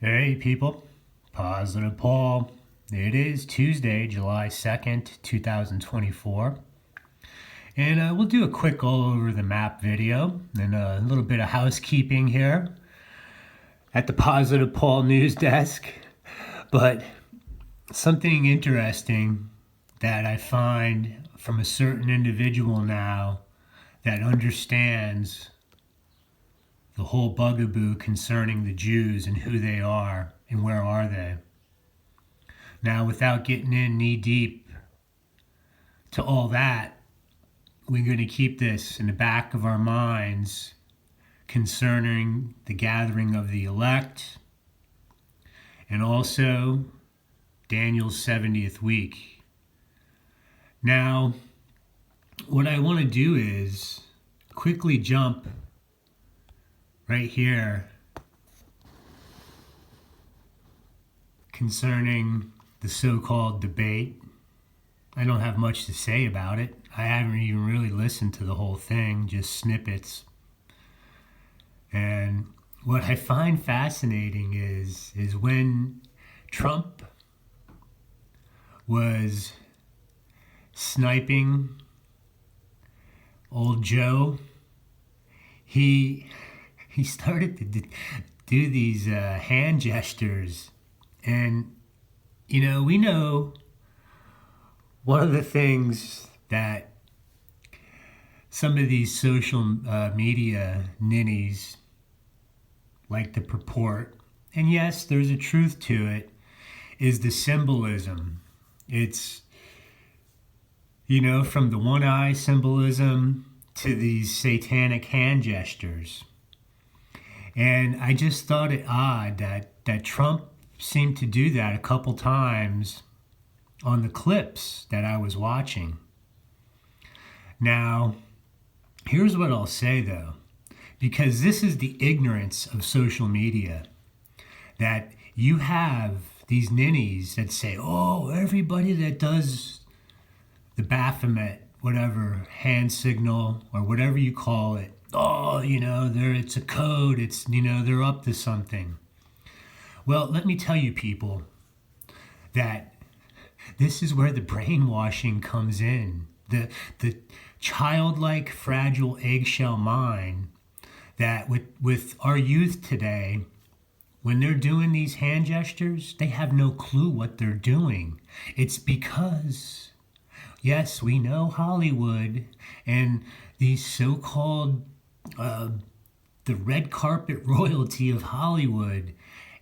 Hey people, Positive Paul. It is Tuesday, July 2nd, 2024. And we'll do a quick all over the map video and a little bit of housekeeping here at the Positive Paul news desk. But something interesting that I find from a certain individual now that understands the whole bugaboo concerning the Jews and who they are and where are they. Now, without getting in knee deep to all that, we're going to keep this in the back of our minds concerning the gathering of the elect and also Daniel's 70th week. Now, what I want to do is quickly jump right here concerning the so-called debate. I don't have much to say about it. I haven't even really listened to the whole thing, just snippets. And what I find fascinating is when Trump was sniping old Joe, he started to do these hand gestures. And, we know one of the things that some of these social media ninnies like to purport, and yes, there's a truth to it, is the symbolism. It's, from the one eye symbolism to these satanic hand gestures. And I just thought it odd that Trump seemed to do that a couple times on the clips that I was watching. Now, here's what I'll say though, because this is the ignorance of social media, that you have these ninnies that say, oh, everybody that does the Baphomet, whatever, hand signal or whatever you call it, oh, it's a code, it's, they're up to something. Well, let me tell you people that this is where the brainwashing comes in. The childlike, fragile eggshell mind that with our youth today, when they're doing these hand gestures, they have no clue what they're doing. It's because, yes, we know Hollywood and these so-called the red carpet royalty of Hollywood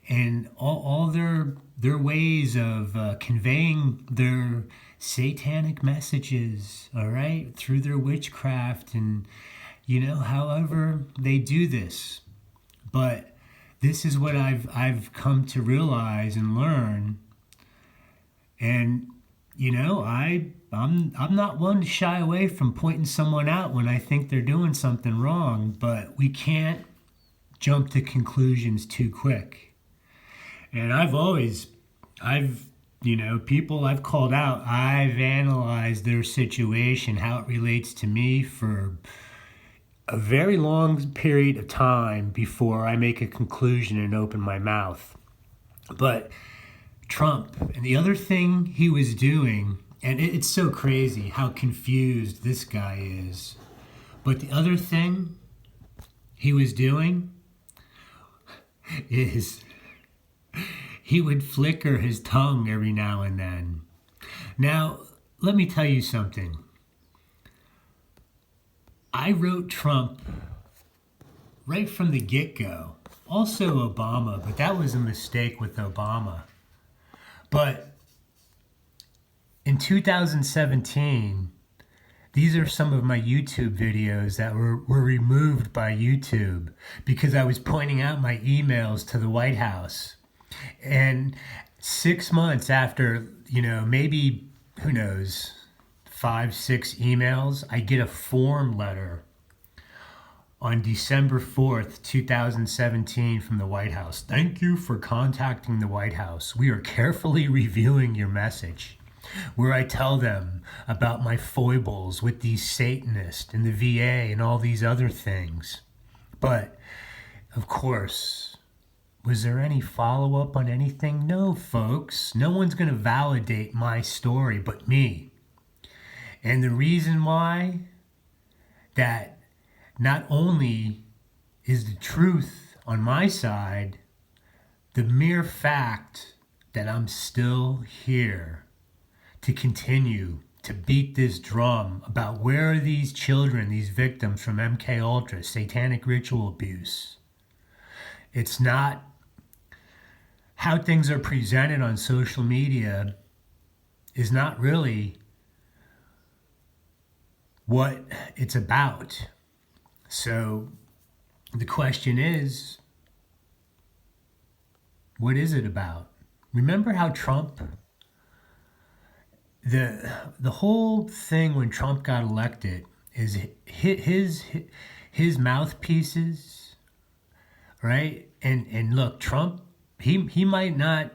and all their ways of conveying their satanic messages, all right, through their witchcraft and, however they do this. But this is what I've come to realize and learn. And, I'm not one to shy away from pointing someone out when I think they're doing something wrong, but we can't jump to conclusions too quick. And people I've called out, I've analyzed their situation, how it relates to me for a very long period of time before I make a conclusion and open my mouth. But Trump, and the other thing he was doing, and it's so crazy how confused this guy is, but the other thing he was doing is he would flicker his tongue every now and then. Now, let me tell you something. I wrote Trump right from the get-go. Also Obama, but that was a mistake with Obama. But in 2017, these are some of my YouTube videos that were removed by YouTube because I was pointing out my emails to the White House. And 6 months after, maybe, who knows, 5-6 emails, I get a form letter on December 4th, 2017 from the White House. Thank you for contacting the White House. We are carefully reviewing your message, where I tell them about my foibles with these Satanists and the VA and all these other things. But, of course, Was there any follow up on anything? No, folks. No one's going to validate my story but me. And the reason why, that not only is the truth on my side, the mere fact that I'm still here to continue to beat this drum about where are these children, these victims from MK Ultra, satanic ritual abuse. It's not how things are presented on social media is not really what it's about. So the question is, what is it about? Remember how Trump, the whole thing when Trump got elected is his mouthpieces, right? And look, Trump, he might not,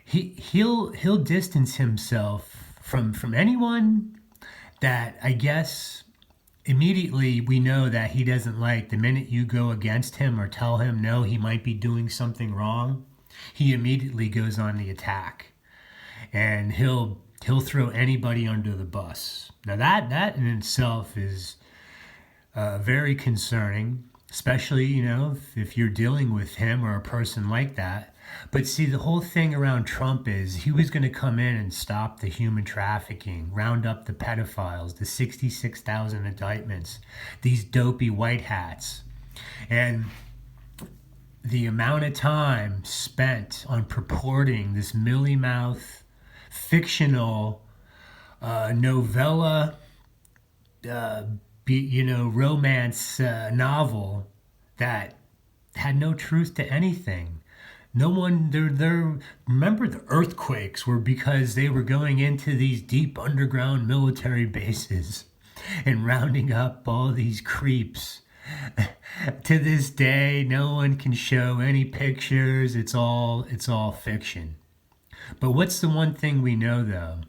he'll distance himself from anyone that, I guess, immediately we know that he doesn't like. The minute you go against him or tell him no, he might be doing something wrong, he immediately goes on the attack, and he'll throw anybody under the bus. Now that in itself is very concerning, especially if you're dealing with him or a person like that. But see, the whole thing around Trump is he was going to come in and stop the human trafficking, round up the pedophiles, the 66,000 indictments, these dopey white hats. And the amount of time spent on purporting this mealy-mouth, fictional novella, romance novel that had no truth to anything. No one, remember the earthquakes were because they were going into these deep underground military bases and rounding up all these creeps. To this day, no one can show any pictures. It's all fiction. But what's the one thing we know, though?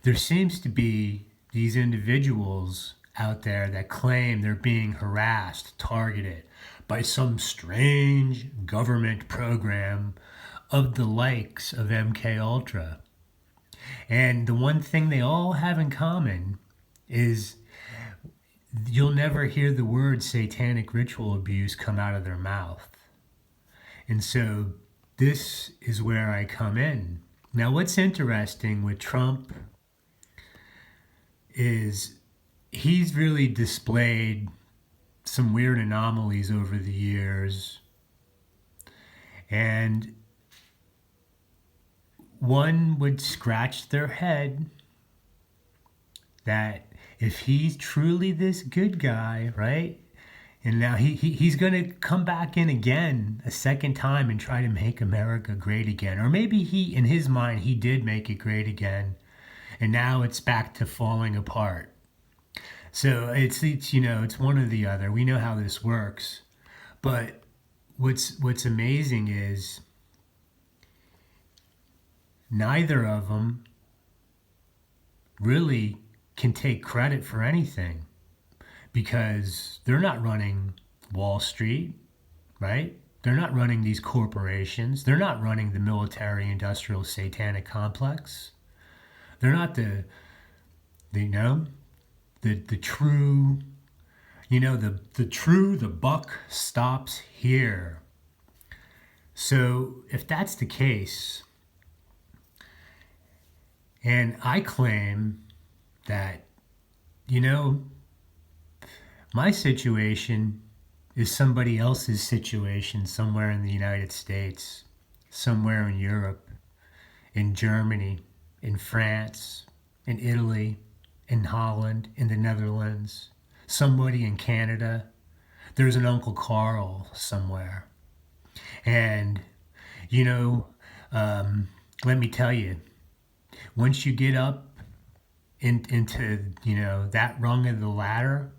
There seems to be these individuals out there that claim they're being harassed, targeted by some strange government program of the likes of MK Ultra. And the one thing they all have in common is you'll never hear the word satanic ritual abuse come out of their mouth. And so this is where I come in. Now, what's interesting with Trump is he's really displayed some weird anomalies over the years. And one would scratch their head that if he's truly this good guy, right? And now he's going to come back in again a second time and try to make America great again. Or maybe in his mind, he did make it great again. And now it's back to falling apart. So it's one or the other. We know how this works. But what's amazing is neither of them really can take credit for anything, because they're not running Wall Street, right? They're not running these corporations. They're not running the military-industrial satanic complex. They're not the true, the buck stops here. So if that's the case, and I claim that, my situation is somebody else's situation somewhere in the United States, somewhere in Europe, in Germany, in France, in Italy, in Holland, in the Netherlands, somebody in Canada. There's an Uncle Carl somewhere. And, let me tell you, once you get up into, that rung of the ladder,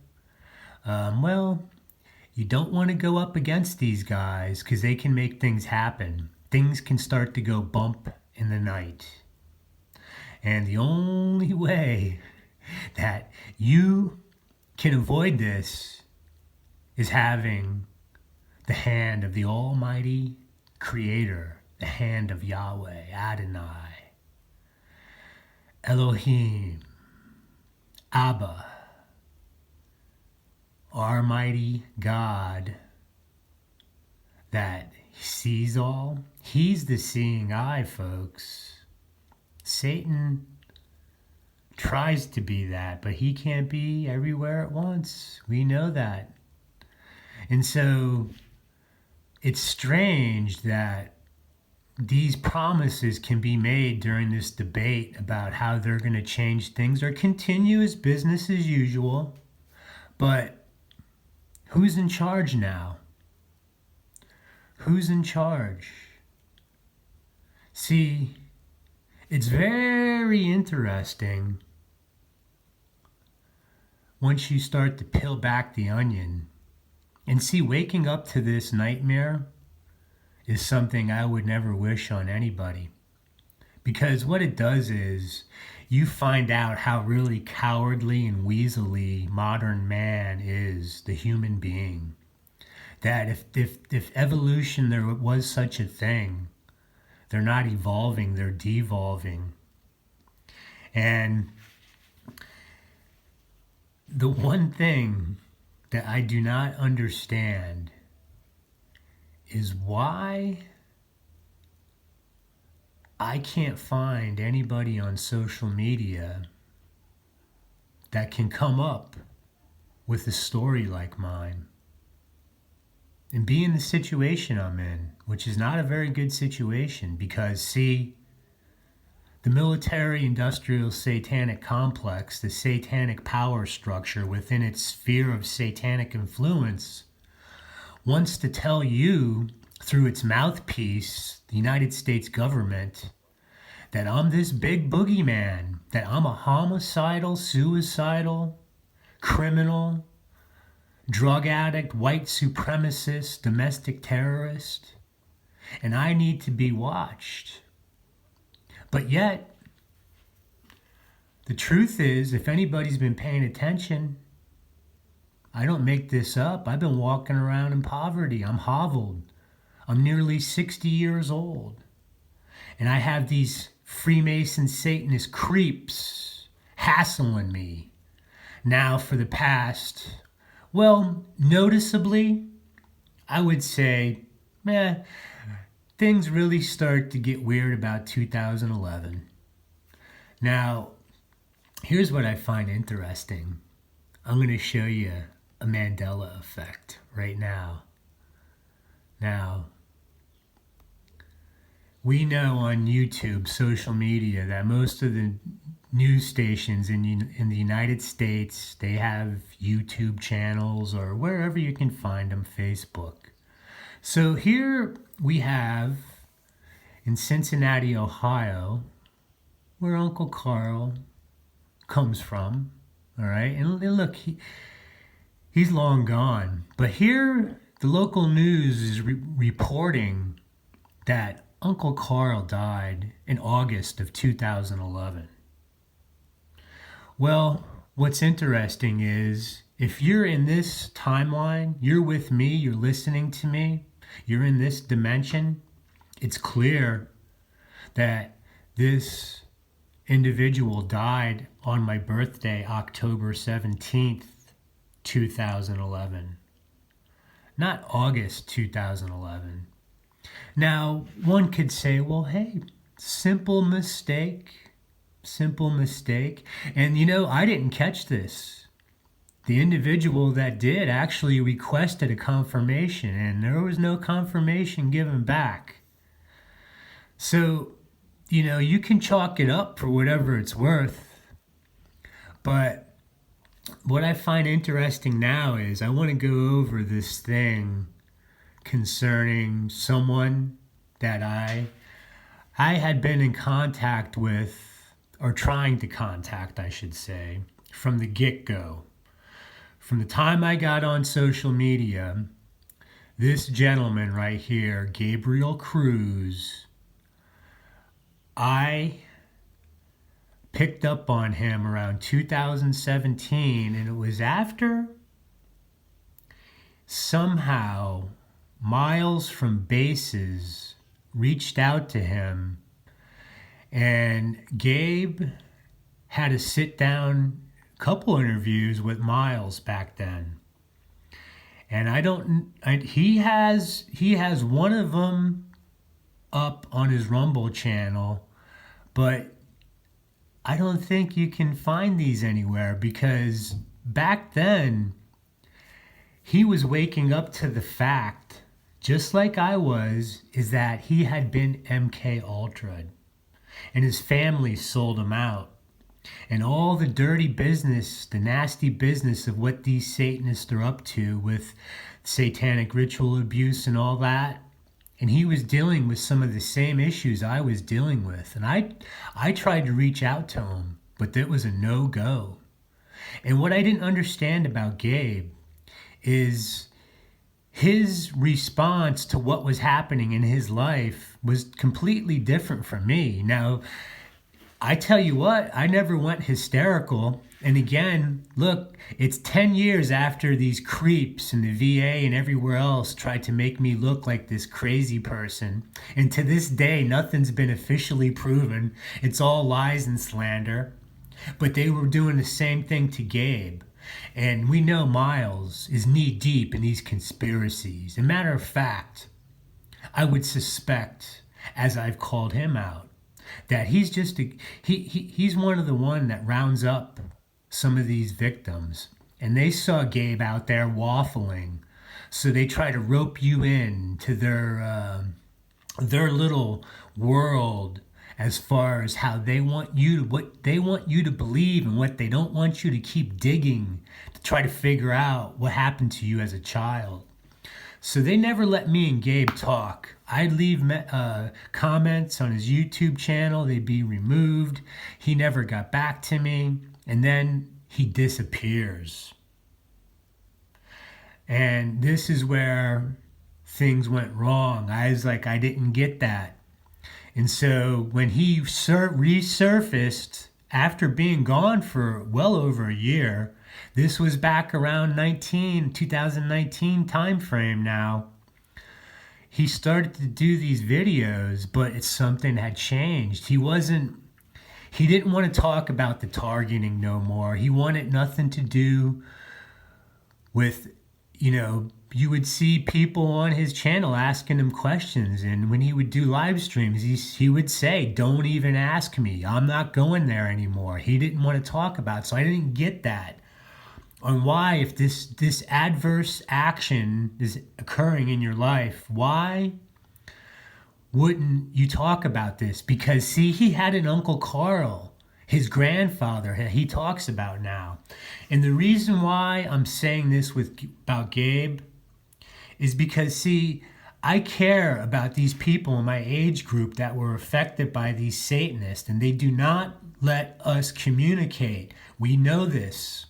you don't want to go up against these guys, because they can make things happen. Things can start to go bump in the night. And the only way that you can avoid this is having the hand of the Almighty Creator, the hand of Yahweh, Adonai, Elohim, Abba, our mighty God that sees all. He's the seeing eye, folks. Satan tries to be that, but he can't be everywhere at once. We know that. And so it's strange that these promises can be made during this debate about how they're going to change things or continue as business as usual. But who's in charge now? Who's in charge? See, it's very interesting once you start to peel back the onion and see waking up to this nightmare is something I would never wish on anybody. Because what it does is you find out how really cowardly and weaselly modern man is, the human being. That if evolution, there was such a thing, they're not evolving, they're devolving. And the one thing that I do not understand is why I can't find anybody on social media that can come up with a story like mine and be in the situation I'm in, which is not a very good situation because, see, the military-industrial satanic complex, the satanic power structure within its sphere of satanic influence, wants to tell you through its mouthpiece, the United States government, that I'm this big boogeyman, that I'm a homicidal, suicidal, criminal, drug addict, white supremacist, domestic terrorist, and I need to be watched. But yet, the truth is, if anybody's been paying attention, I don't make this up. I've been walking around in poverty. I'm hoveled. I'm nearly 60 years old. And I have these Freemason Satanist creeps hassling me now for the past, well, noticeably, I would say, things really start to get weird about 2011. Now, here's what I find interesting. I'm going to show you a Mandela effect right now. Now, we know on YouTube, social media, that most of the news stations in the United States, they have YouTube channels or wherever you can find them, Facebook. So here we have in Cincinnati, Ohio, where Uncle Carl comes from, all right? And look, he's long gone. But here, the local news is reporting that Uncle Carl died in August of 2011. Well, what's interesting is if you're in this timeline, you're with me, you're listening to me, you're in this dimension, it's clear that this individual died on my birthday, October 17th, 2011. Not August 2011. Now, one could say, well, hey, simple mistake. And I didn't catch this. The individual that did actually requested a confirmation, and there was no confirmation given back. So, you can chalk it up for whatever it's worth. But what I find interesting now is I want to go over this thing concerning someone that I had been in contact with, or trying to contact, I should say, from the get-go. From the time I got on social media, this gentleman right here, Gabriel Cruz, I picked up on him around 2017, and it was after somehow Miles from Bases reached out to him, and Gabe had a sit down couple interviews with Miles back then. And he has one of them up on his Rumble channel, but I don't think you can find these anywhere, because back then he was waking up to the fact, just like I was, is that he had been MK Ultra'd and his family sold him out. And all the dirty business, the nasty business of what these Satanists are up to with satanic ritual abuse and all that. And he was dealing with some of the same issues I was dealing with. And I tried to reach out to him, but it was a no-go. And what I didn't understand about Gabe is his response to what was happening in his life was completely different from me. Now, I tell you what, I never went hysterical. And again, look, it's 10 years after these creeps in the VA and everywhere else tried to make me look like this crazy person. And to this day, nothing's been officially proven. It's all lies and slander. But they were doing the same thing to Gabe. And we know Miles is knee deep in these conspiracies. As a matter of fact, I would suspect, as I've called him out, that he's just he's one of the one that rounds up some of these victims. And they saw Gabe out there waffling, so they try to rope you in to their little world, as far as how they want you to, what they want you to believe and what they don't want you to keep digging to try to figure out what happened to you as a child. So they never let me and Gabe talk. I'd leave comments on his YouTube channel. They'd be removed. He never got back to me. And then he disappears. And this is where things went wrong. I was like, I didn't get that. And so when he resurfaced after being gone for well over a year, this was back around 2019 time frame now, he started to do these videos, but something had changed. He didn't want to talk about the targeting no more. He wanted nothing to do with, you would see people on his channel asking him questions. And when he would do live streams, he would say, don't even ask me. I'm not going there anymore. He didn't want to talk about it. So I didn't get that. On why, if this adverse action is occurring in your life, why wouldn't you talk about this? Because see, he had an Uncle Carl, his grandfather, he talks about now. And the reason why I'm saying this about Gabe is because, see, I care about these people in my age group that were affected by these Satanists, and they do not let us communicate. We know this.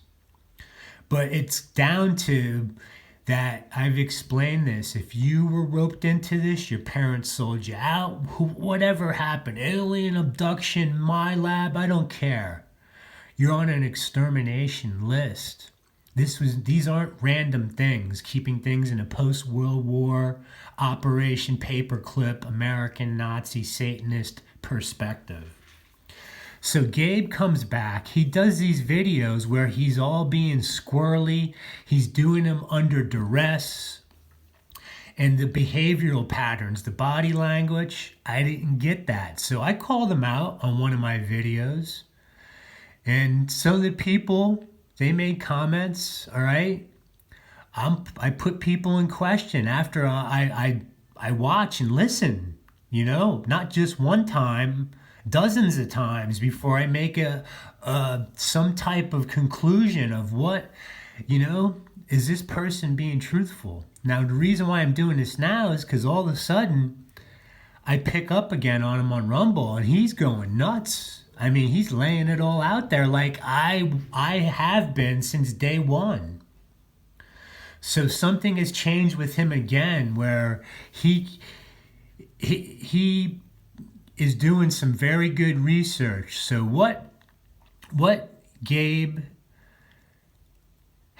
But it's down to that I've explained this. If you were roped into this, your parents sold you out, whatever happened, alien abduction, my lab, I don't care. You're on an extermination list. These aren't random things, keeping things in a post-World War, Operation Paperclip, American Nazi Satanist perspective. So Gabe comes back. He does these videos where he's all being squirrely. He's doing them under duress. And the behavioral patterns, the body language, I didn't get that. So I called him out on one of my videos. And so the people, they made comments, all right? I put people in question after I watch and listen, not just one time, dozens of times before I make some type of conclusion of what, is this person being truthful? Now, the reason why I'm doing this now is because all of a sudden I pick up again on him on Rumble and he's going nuts. I mean, he's laying it all out there like I have been since day one. So something has changed with him again where he is doing some very good research. So what Gabe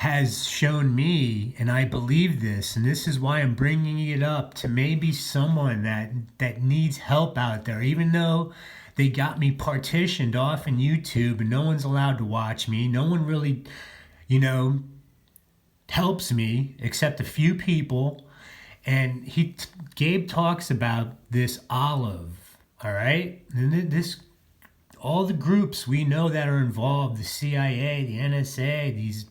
has shown me, and I believe this, and this is why I'm bringing it up to maybe someone that needs help out there, even though they got me partitioned off in YouTube and no one's allowed to watch me. No one really, you know, helps me except a few people. And Gabe talks about this olive, all right? And this, all the groups we know that are involved, the CIA, the NSA, these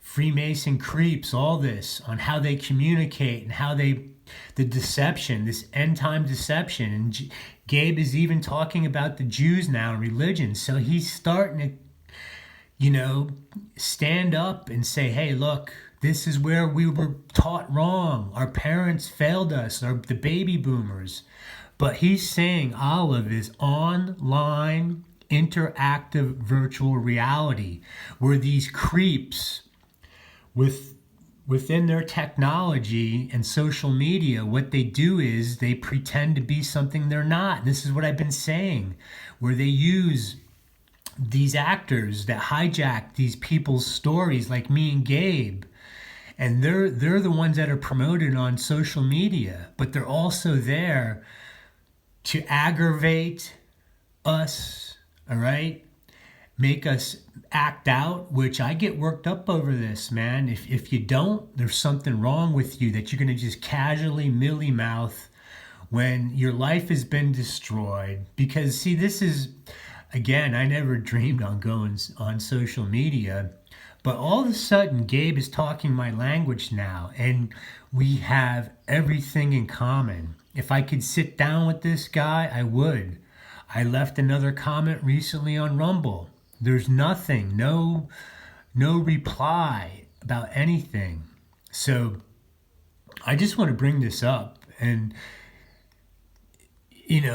Freemason creeps, all this on how they communicate and how the deception, this end time deception. And Gabe is even talking about the Jews now and religion. So he's starting to, stand up and say, hey, look, this is where we were taught wrong. Our parents failed us, the baby boomers. But he's saying Olive is online, interactive virtual reality, where these creeps within their technology and social media, what they do is they pretend to be something they're not. And this is what I've been saying, where they use these actors that hijack these people's stories, like me and Gabe, and they're the ones that are promoted on social media, but they're also there to aggravate us, all right? Make us act out, which I get worked up over this, man. If you don't, there's something wrong with you, that you're going to just casually milly-mouth when your life has been destroyed. Because, see, this is, again, I never dreamed on going on social media, but all of a sudden, Gabe is talking my language now, and we have everything in common. If I could sit down with this guy, I would. I left another comment recently on Rumble. There's nothing, no reply about anything. So I just want to bring this up. And,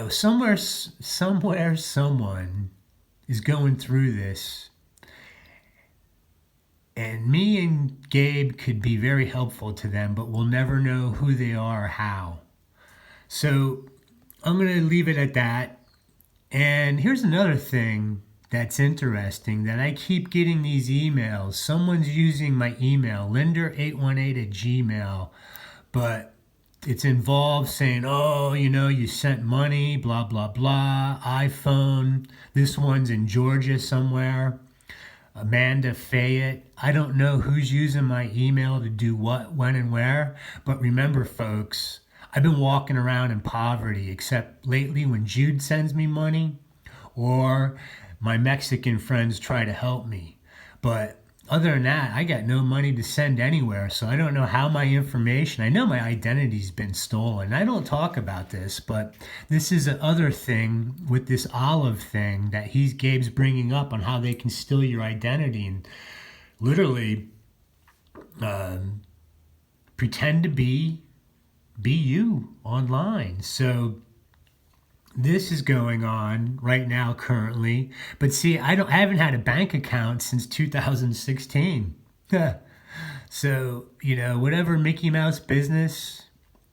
somewhere someone is going through this. And me and Gabe could be very helpful to them, but we'll never know who they are or how. So I'm going to leave it at that. And here's another thing that's interesting, that I keep getting these emails. Someone's using my email, linder818@gmail, but it's involved saying, oh, you sent money, blah, blah, blah, iPhone. This one's in Georgia somewhere. Amanda Fayette. I don't know who's using my email to do what, when, and where. But remember, folks, I've been walking around in poverty, except lately when Jude sends me money or my Mexican friends try to help me. But other than that, I got no money to send anywhere, so I don't know how my information, I know my identity's been stolen. I don't talk about this, but this is another thing with this Olive thing that Gabe's bringing up on how they can steal your identity and literally pretend to be you online. So this is going on right now currently. But see, I haven't had a bank account since 2016. So, whatever Mickey Mouse business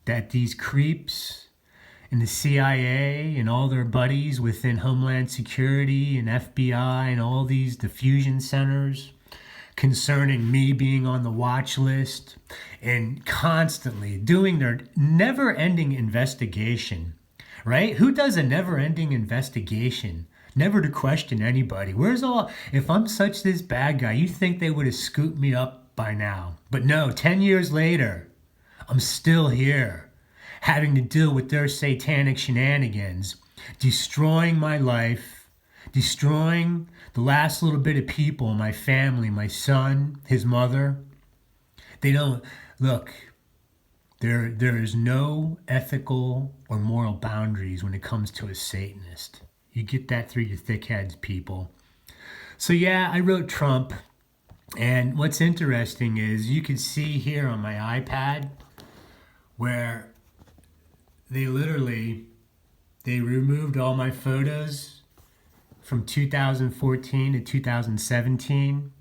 that these creeps and the CIA and all their buddies within Homeland Security and FBI and all these diffusion centers concerning me being on the watch list and constantly doing their never-ending investigation. Right? Who does a never-ending investigation? Never to question anybody. If I'm such this bad guy, you think they would have scooped me up by now. But no, 10 years later, I'm still here, having to deal with their satanic shenanigans, destroying my life, destroying the last little bit of people, my family, my son, his mother. They don't, look, There is no ethical or moral boundaries when it comes to a Satanist. You get that through your thick heads, people. So yeah, I wrote Trump. And what's interesting is you can see here on my iPad where they removed all my photos from 2014 to 2017.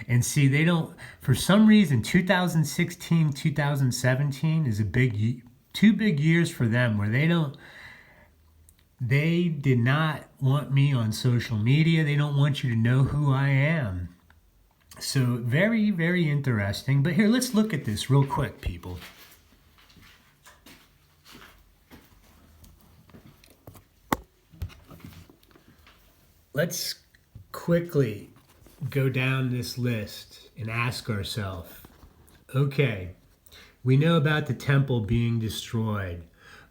And see, they don't, for some reason, 2016, 2017 is two big years for them where they did not want me on social media. They don't want you to know who I am. So very, very interesting. But here, let's look at this real quick, people. Let's quickly go down this list and ask ourselves, okay, we know about the temple being destroyed.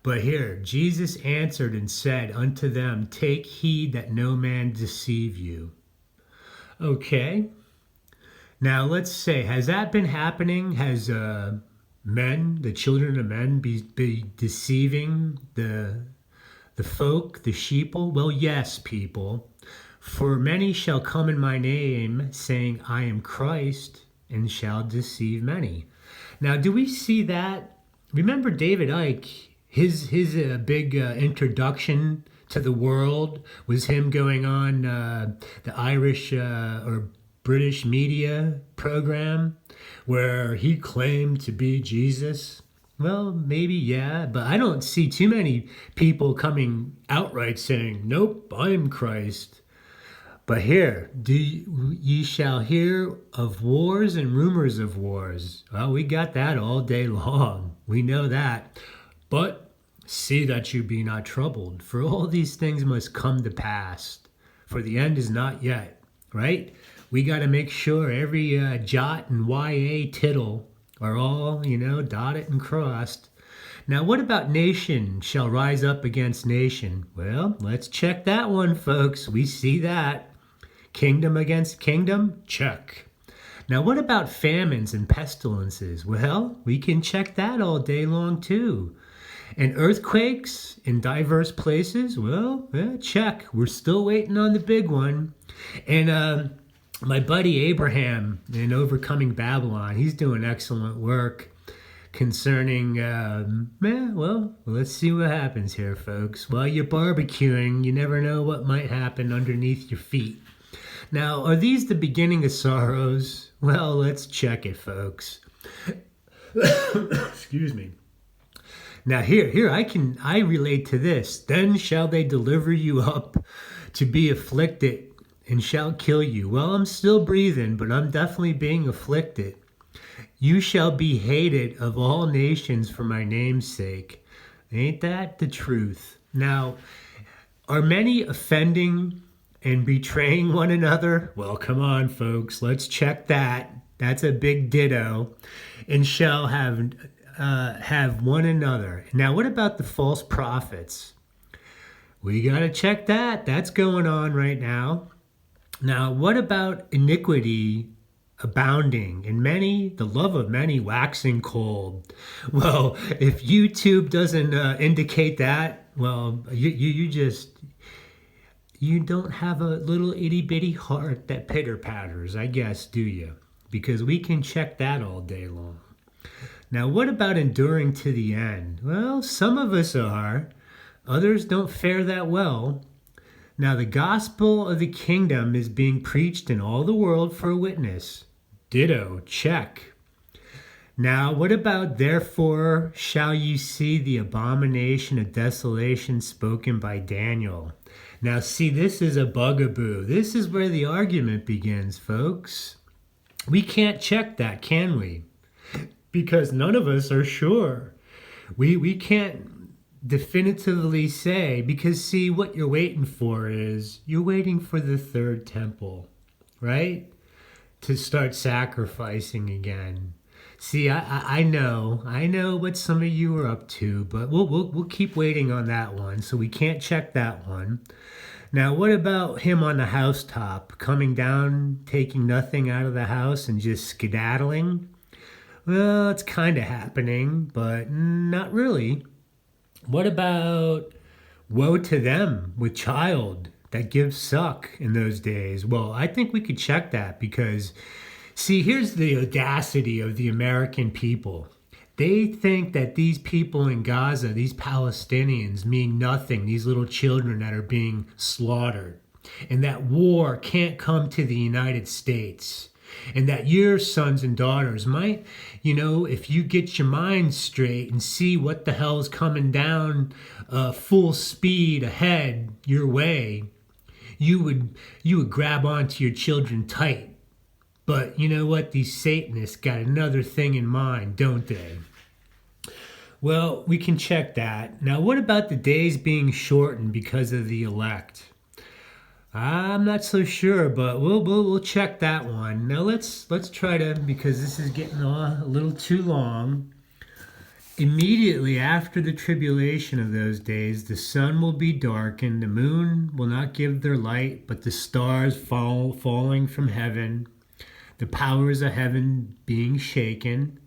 But here, Jesus answered and said unto them, take heed that no man deceive you. Okay. Now let's say, has that been happening? Has men, the children of men, be deceiving the folk, the sheeple? Well, yes, people. For many shall come in my name, saying, I am Christ, and shall deceive many. Now, do we see that? Remember David Icke, his big introduction to the world was him going on the Irish or British media program where he claimed to be Jesus. Well, maybe, yeah, but I don't see too many people coming outright saying, nope, I'm Christ. But here, ye shall hear of wars and rumors of wars. Well, we got that all day long. We know that. But see that you be not troubled, for all these things must come to pass, for the end is not yet, right? We got to make sure every jot and YA tittle are all, dotted and crossed. Now, what about nation shall rise up against nation? Well, let's check that one, folks. We see that. Kingdom against kingdom? Check. Now, what about famines and pestilences? Well, we can check that all day long, too. And earthquakes in diverse places? Well, yeah, check. We're still waiting on the big one. And my buddy Abraham in Overcoming Babylon, he's doing excellent work concerning, well, let's see what happens here, folks. While you're barbecuing, you never know what might happen underneath your feet. Now, are these the beginning of sorrows? Well, let's check it, folks. Excuse me. Now here I relate to this. Then shall they deliver you up to be afflicted and shall kill you. Well, I'm still breathing, but I'm definitely being afflicted. You shall be hated of all nations for my name's sake. Ain't that the truth? Now, are many offending and betraying one another? Well, come on, folks. Let's check that. That's a big ditto. And shall have one another. Now, what about the false prophets? We got to check that. That's going on right now. Now, what about iniquity abounding and many, the love of many waxing cold? Well, if YouTube doesn't indicate that, well, you don't have a little itty bitty heart that pitter patters, I guess, do you? Because we can check that all day long. Now, what about enduring to the end? Well, some of us are. Others don't fare that well. Now, the gospel of the kingdom is being preached in all the world for a witness. Ditto, check. Now, what about therefore shall you see the abomination of desolation spoken by Daniel? Now, see, this is a bugaboo. This is where the argument begins, folks. We can't check that, can we? Because none of us are sure. We can't definitively say, because see, what you're waiting for is, you're waiting for the third temple, right? To start sacrificing again. See, I know what some of you are up to, but we'll keep waiting on that one, so we can't check that one. Now, what about him on the housetop, coming down, taking nothing out of the house and just skedaddling? Well, it's kind of happening, but not really. What about woe to them with child that gives suck in those days? Well, I think we could check that because, see, here's the audacity of the American people. They think that these people in Gaza, these Palestinians, mean nothing, these little children that are being slaughtered, and that war can't come to the United States. And that your sons and daughters might, if you get your mind straight and see what the hell is coming down full speed ahead your way, you would grab onto your children tight But you know what? These Satanists got another thing in mind, don't they? Well, we can check that. Now, what about the days being shortened because of the elect? I'm not so sure, but we'll check that one. Now let's try to, because this is getting on a little too long. Immediately after the tribulation of those days, the sun will be darkened, the moon will not give their light, but the stars falling from heaven, the powers of heaven being shaken.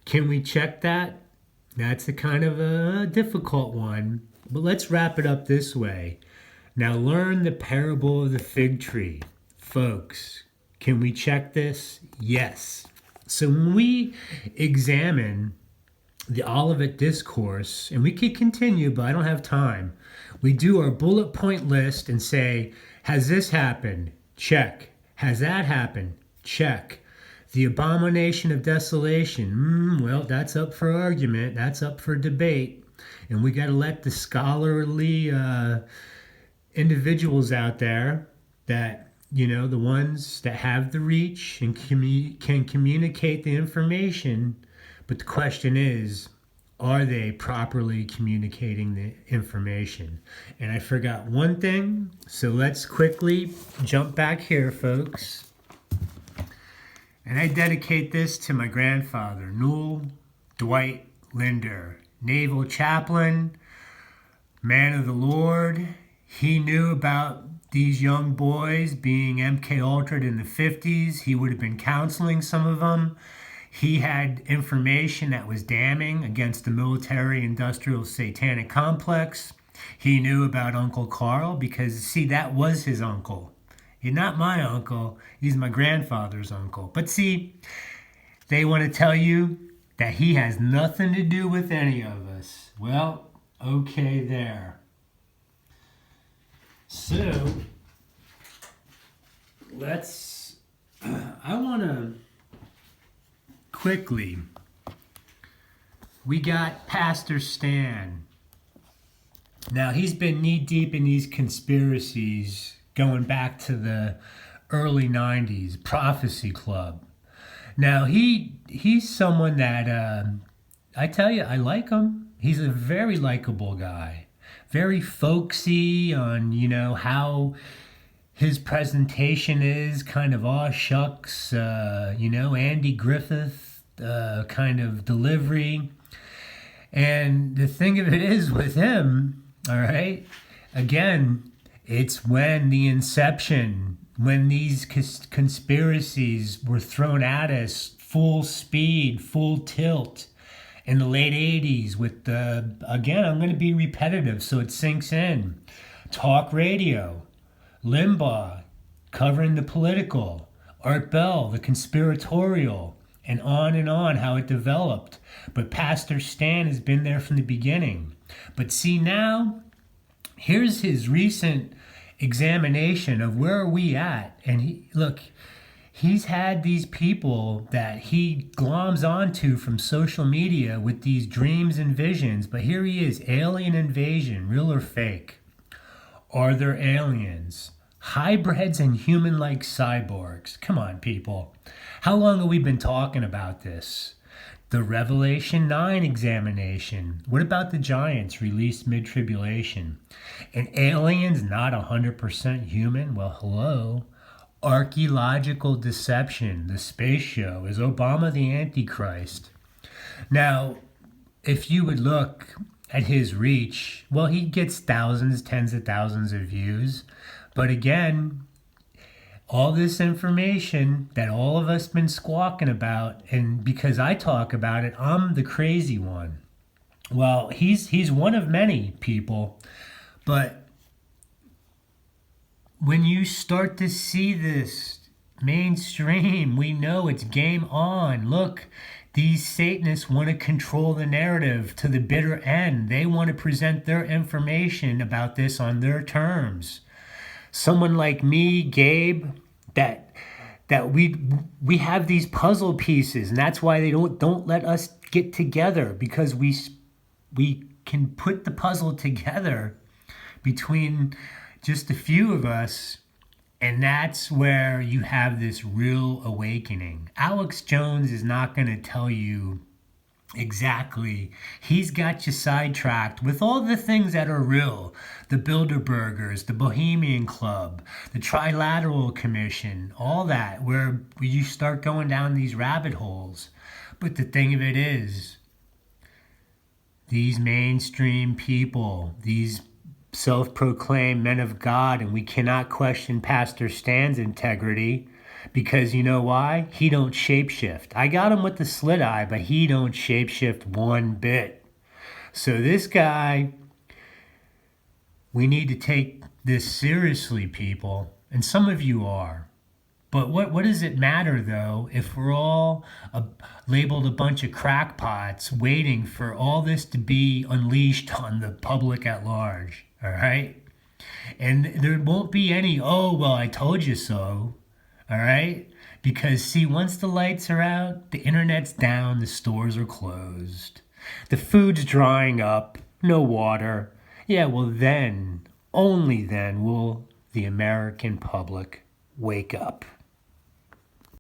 Can we check that? That's a kind of a difficult one, but let's wrap it up this way. Now learn the parable of the fig tree. Folks, can we check this? Yes. So when we examine the Olivet Discourse, and we could continue, but I don't have time, we do our bullet point list and say, has this happened? Check. Has that happened? Check. The abomination of desolation, well, that's up for argument. That's up for debate. And we got to let the scholarly individuals out there that, you know, the ones that have the reach and can communicate the information. But the question is, are they properly communicating the information? And I forgot one thing, so let's quickly jump back here, folks. And I dedicate this to my grandfather, Newell Dwight Linder, naval chaplain, man of the Lord. He knew about these young boys being MK Ultra'd in the 50s. He would have been counseling some of them. He had information that was damning against the military-industrial satanic complex. He knew about Uncle Carl because, see, that was his uncle. He's not my uncle, he's my grandfather's uncle. But see, they want to tell you that he has nothing to do with any of us. Well, okay there. So, I want to quickly, we got Pastor Stan. Now, he's been knee-deep in these conspiracies going back to the early 90s, Prophecy Club. Now, he's someone that, I tell you, I like him. He's a very likable guy. Very folksy on, you know, how his presentation is, kind of aw shucks, you know, Andy Griffith kind of delivery. And the thing of it is with him, all right, again, it's when the inception, when these conspiracies were thrown at us full speed, full tilt in the late 80s with the, again, I'm going to be repetitive so it sinks in, talk radio, Limbaugh covering the political, Art Bell, the conspiratorial, and on how it developed. But Pastor Stan has been there from the beginning. But see now, here's his recent examination of where are we at. And he's had these people that he gloms onto from social media with these dreams and visions. But here he is, alien invasion, real or fake? Are there aliens? Hybrids and human-like cyborgs. Come on, people. How long have we been talking about this? The Revelation 9 examination. What about the giants released mid-tribulation? And aliens not 100% human? Well, hello. Archaeological deception. The space show. Is Obama the Antichrist? Now, if you would look at his reach, well, he gets thousands, tens of thousands of views. But again, all this information that all of us been squawking about, and because I talk about it, I'm the crazy one. Well, he's one of many people, but when you start to see this mainstream, we know it's game on. Look, these Satanists want to control the narrative to the bitter end. They want to present their information about this on their terms. Someone like me, Gabe, that we have these puzzle pieces, and that's why they don't let us get together, because we can put the puzzle together between just a few of us, And that's where you have this real awakening. Alex Jones is not going to tell you exactly. He's got you sidetracked with all the things that are real. The Bilderbergers, the Bohemian Club, the Trilateral Commission, all that, where you start going down these rabbit holes. But the thing of it is, these mainstream people, these self-proclaimed men of God, and we cannot question Pastor Stan's integrity, because you know why? He don't shapeshift. I got him with the slit eye, but he don't shapeshift one bit. So this guy, we need to take this seriously, people, and some of you are. But what does it matter, though, if we're all labeled a bunch of crackpots waiting for all this to be unleashed on the public at large, all right? And there won't be any, oh, well, I told you so, all right? Because, see, once the lights are out, the internet's down, the stores are closed, the food's drying up, no water. Yeah, well, then, only then will the American public wake up.